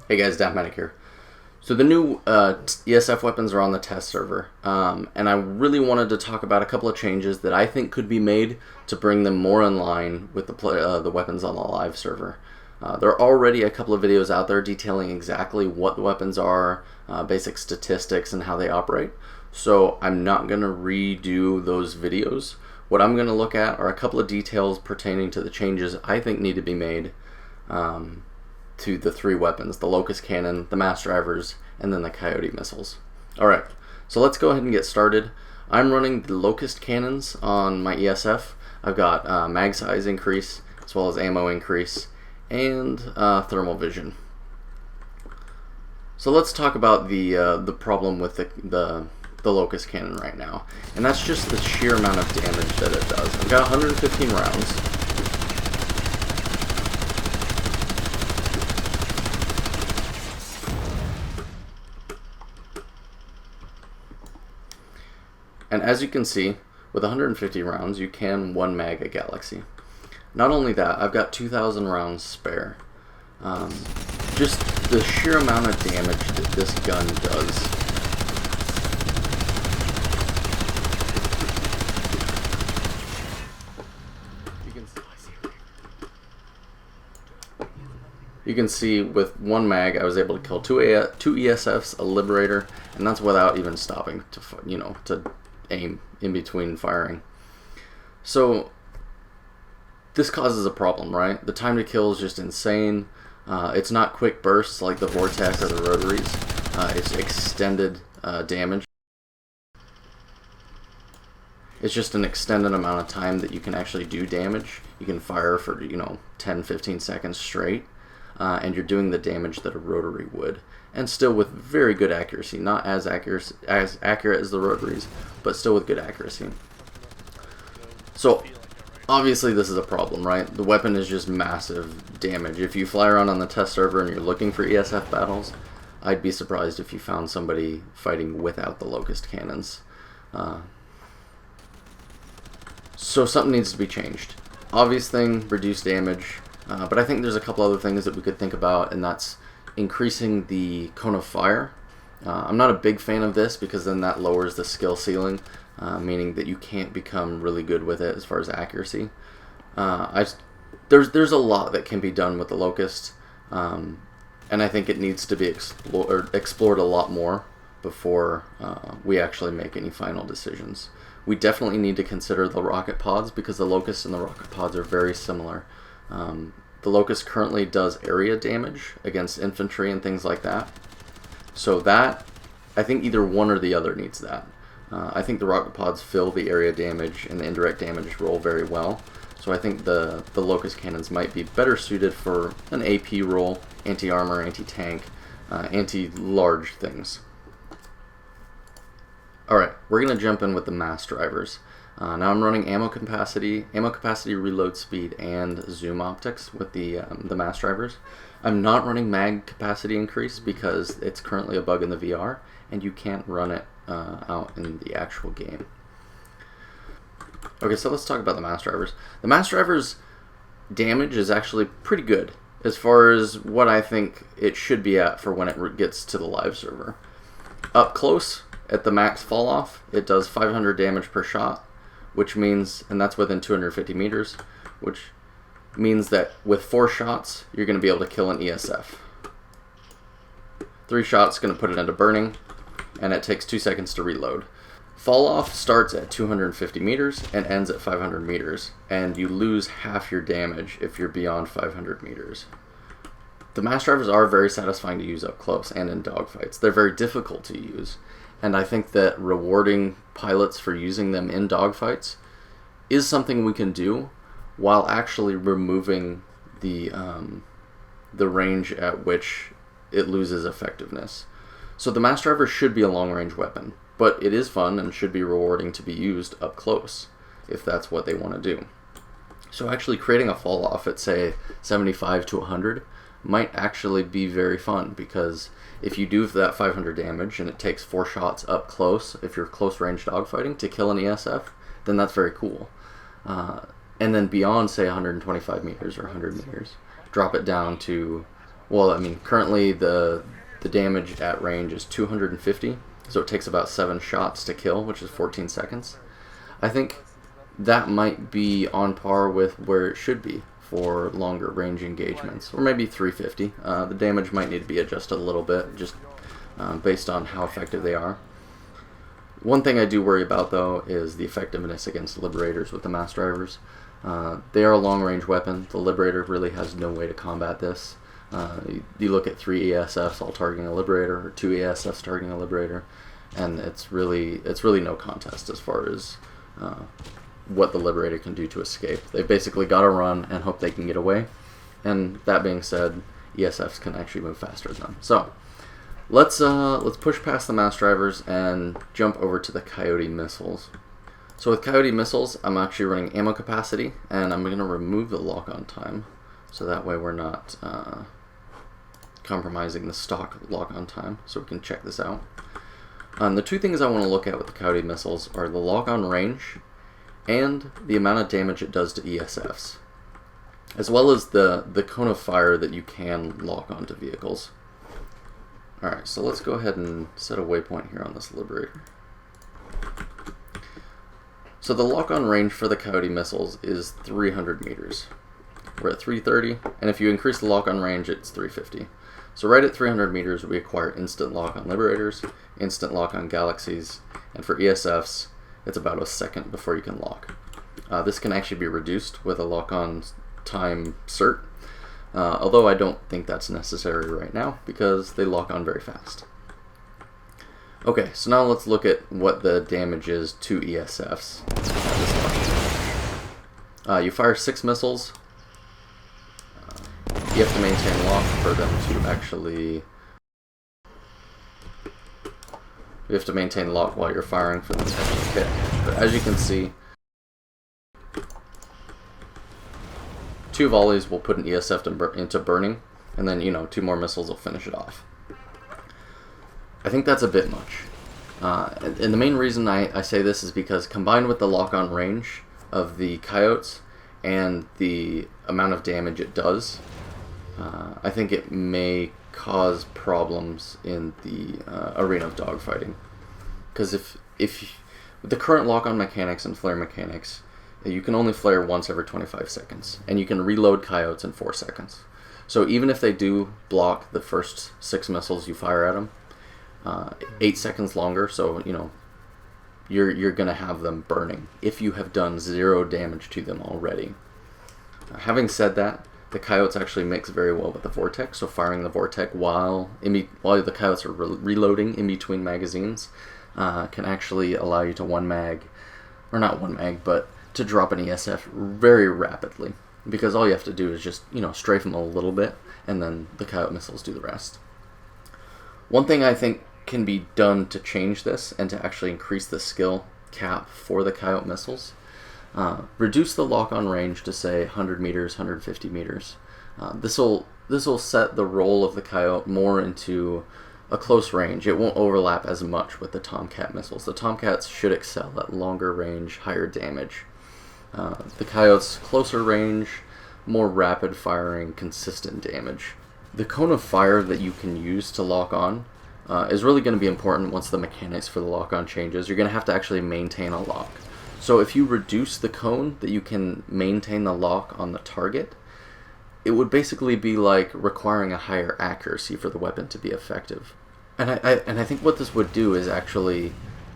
Hey guys, Daft here. So the new ESF weapons are on the test server, and I really wanted to talk about a couple of changes that I think could be made to bring them more in line with the weapons on the live server. There are already a couple of videos out there detailing exactly what the weapons are, basic statistics, and how they operate. So I'm not going to redo those videos. What I'm going to look at are a couple of details pertaining to the changes I think need to be made to the three weapons: the Locust Cannon, the Mass Drivers, and then the Coyote missiles. Alright, so let's go ahead and get started. I'm running the Locust Cannons on my ESF. I've got mag size increase, as well as ammo increase, and thermal vision. So let's talk about the problem with the Locust Cannon right now, and that's just the sheer amount of damage that it does. I've got 115 rounds. And as you can see, with 150 rounds, you can one mag a galaxy. Not only that, I've got 2,000 rounds spare. Just the sheer amount of damage that this gun does. You can see with one mag, I was able to kill two ESFs, a Liberator, and that's without even stopping to aim in between firing. So this causes a problem, right? The time to kill is just insane. It's not quick bursts like the Vortex or the Rotaries. It's extended damage. It's just an extended amount of time that you can actually do damage. You can fire for 10-15 seconds straight, and you're doing the damage that a Rotary would, and still with very good accuracy. Not as accurate as the Rotaries, but still with good accuracy. So obviously this is a problem, right? The weapon is just massive damage. If you fly around on the test server and you're looking for ESF battles, I'd be surprised if you found somebody fighting without the Locust Cannons. So something needs to be changed. Obvious thing, reduce damage, but I think there's a couple other things that we could think about, and that's increasing the cone of fire. I'm not a big fan of this because then that lowers the skill ceiling, meaning that you can't become really good with it as far as accuracy. There's a lot that can be done with the Locust, and I think it needs to be explored a lot more before we actually make any final decisions. We definitely need to consider the rocket pods, because the Locust and the rocket pods are very similar. The Locust currently does area damage against infantry and things like that. So that, I think either one or the other needs that. I think the rocket pods fill the area damage and the indirect damage role very well. So I think the Locust Cannons might be better suited for an AP role, anti-armor, anti-tank, anti-large things. Alright, we're going to jump in with the Mass Drivers. Now I'm running ammo capacity, reload speed, and zoom optics with the Mass Drivers. I'm not running mag capacity increase because it's currently a bug in the VR, and you can't run it out in the actual game. Okay, so let's talk about the Mass Drivers. The Mass Drivers' damage is actually pretty good as far as what I think it should be at for when it gets to the live server. Up close, at the max fall off, it does 500 damage per shot, which means, and that's within 250 meters, which means that with 4 shots, you're going to be able to kill an ESF. 3 shots is going to put it into burning, and it takes 2 seconds to reload. Fall off starts at 250 meters and ends at 500 meters, and you lose half your damage if you're beyond 500 meters. The Mass Drivers are very satisfying to use up close and in dogfights. They're very difficult to use, and I think that rewarding pilots for using them in dogfights is something we can do while actually removing the range at which it loses effectiveness. So the Mass Driver should be a long-range weapon, but it is fun and should be rewarding to be used up close if that's what they want to do. So actually creating a fall-off at, say, 75 to 100 might actually be very fun, because if you do that 500 damage and it takes 4 shots up close, if you're close-range dogfighting, to kill an ESF, then that's very cool. And then beyond, say, 125 meters or 100 meters, drop it down to Well, I mean, currently the damage at range is 250, so it takes about 7 shots to kill, which is 14 seconds. I think that might be on par with where it should be for longer range engagements, or maybe 350. The damage might need to be adjusted a little bit, just based on how effective they are. One thing I do worry about, though, is the effectiveness against Liberators with the Mass Drivers. They are a long-range weapon. The Liberator really has no way to combat this. You look at 3 ESFs all targeting a Liberator, or 2 ESFs targeting a Liberator, and it's really no contest as far as what the Liberator can do to escape. They basically got to run and hope they can get away. And that being said, ESFs can actually move faster than them. So let's push past the Mass Drivers and jump over to the Coyote missiles. So with Coyote missiles, I'm actually running ammo capacity, and I'm going to remove the lock-on time, so that way we're not compromising the stock lock-on time, so we can check this out. The two things I want to look at with the Coyote missiles are the lock-on range and the amount of damage it does to ESFs, as well as the cone of fire that you can lock onto vehicles. Alright, so let's go ahead and set a waypoint here on this Liberator. So the lock-on range for the Coyote missiles is 300 meters. We're at 330, and if you increase the lock-on range, it's 350. So right at 300 meters, we acquire instant lock on Liberators, instant lock on Galaxies, and for ESFs, it's about a second before you can lock. This can actually be reduced with a lock-on time cert, although I don't think that's necessary right now because they lock on very fast. Okay, so now let's look at what the damage is to ESFs. You fire 6 missiles. You have to maintain lock for them to actually... You have to maintain lock while you're firing for them to actually hit. But as you can see, 2 volleys will put an ESF into burning, and then, 2 more missiles will finish it off. I think that's a bit much. And the main reason I say this is because combined with the lock-on range of the Coyotes and the amount of damage it does, I think it may cause problems in the arena of dogfighting. Because if with the current lock-on mechanics and flare mechanics, you can only flare once every 25 seconds, and you can reload Coyotes in 4 seconds. So even if they do block the first 6 missiles you fire at them, 8 seconds longer, so you're gonna have them burning if you have done 0 damage to them already. Having said that, the Coyotes actually mix very well with the Vortex, so firing the Vortex while the Coyotes are reloading in between magazines can actually allow you to but to drop an ESF very rapidly, because all you have to do is just strafe them a little bit, and then the Coyote missiles do the rest. One thing I think can be done to change this and to actually increase the skill cap for the Coyote missiles, reduce the lock-on range to say 100 meters, 150 meters. This will set the role of the Coyote more into a close range. It won't overlap as much with the Tomcat missiles. The Tomcats should excel at longer range, higher damage. The Coyotes closer range, more rapid firing, consistent damage. The cone of fire that you can use to lock on is really going to be important once the mechanics for the lock-on changes. You're going to have to actually maintain a lock. So if you reduce the cone that you can maintain the lock on the target, it would basically be like requiring a higher accuracy for the weapon to be effective. And I think what this would do is actually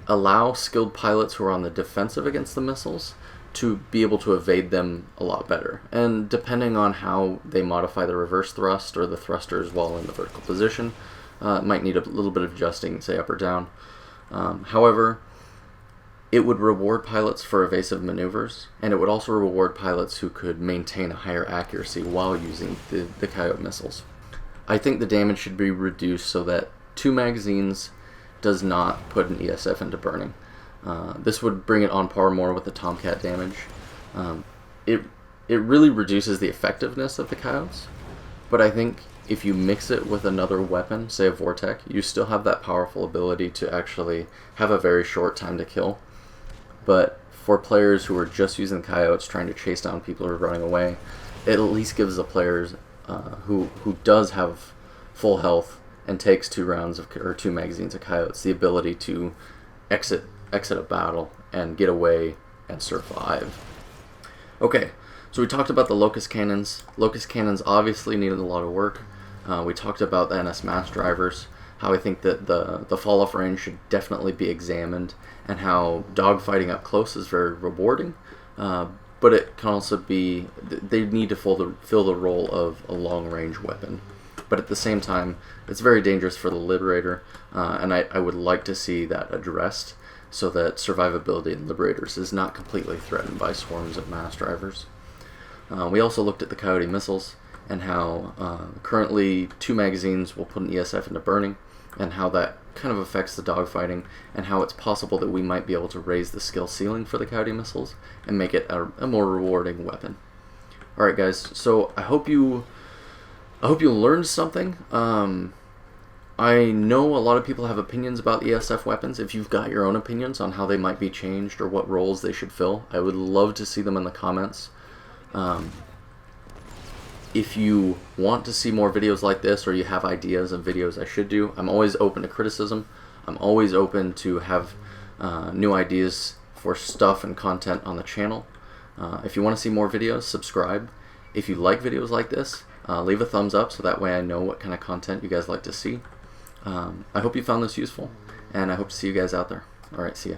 allow skilled pilots who are on the defensive against the missiles to be able to evade them a lot better. And depending on how they modify the reverse thrust or the thrusters while in the vertical position, might need a little bit of adjusting, say up or down. However, it would reward pilots for evasive maneuvers, and it would also reward pilots who could maintain a higher accuracy while using the Coyote missiles. I think the damage should be reduced so that 2 magazines does not put an ESF into burning. This would bring it on par more with the Tomcat damage. It really reduces the effectiveness of the Coyotes, but I think if you mix it with another weapon, say a Vortex, you still have that powerful ability to actually have a very short time to kill. But for players who are just using Coyotes trying to chase down people who are running away, it at least gives the players who does have full health and takes 2 rounds of, or 2 magazines of coyotes, the ability to exit a battle and get away and survive. Okay, so we talked about the locust cannons. Locust cannons obviously needed a lot of work. We talked about the NS mass drivers, how I think that the fall-off range should definitely be examined, and how dogfighting up close is very rewarding, but it can also be, they need to fill the role of a long-range weapon. But at the same time, it's very dangerous for the Liberator, and I would like to see that addressed so that survivability in Liberators is not completely threatened by swarms of mass drivers. We also looked at the Coyote missiles, and how currently 2 magazines will put an ESF into burning, and how that kind of affects the dogfighting, and how it's possible that we might be able to raise the skill ceiling for the Coyote missiles and make it a more rewarding weapon. Alright guys, so I hope you learned something. I know a lot of people have opinions about ESF weapons. If you've got your own opinions on how they might be changed or what roles they should fill, I would love to see them in the comments. If you want to see more videos like this, or you have ideas of videos I should do, I'm always open to criticism. I'm always open to have new ideas for stuff and content on the channel. If you want to see more videos, subscribe. If you like videos like this, leave a thumbs up so that way I know what kind of content you guys like to see. I hope you found this useful, and I hope to see you guys out there. Alright, see ya.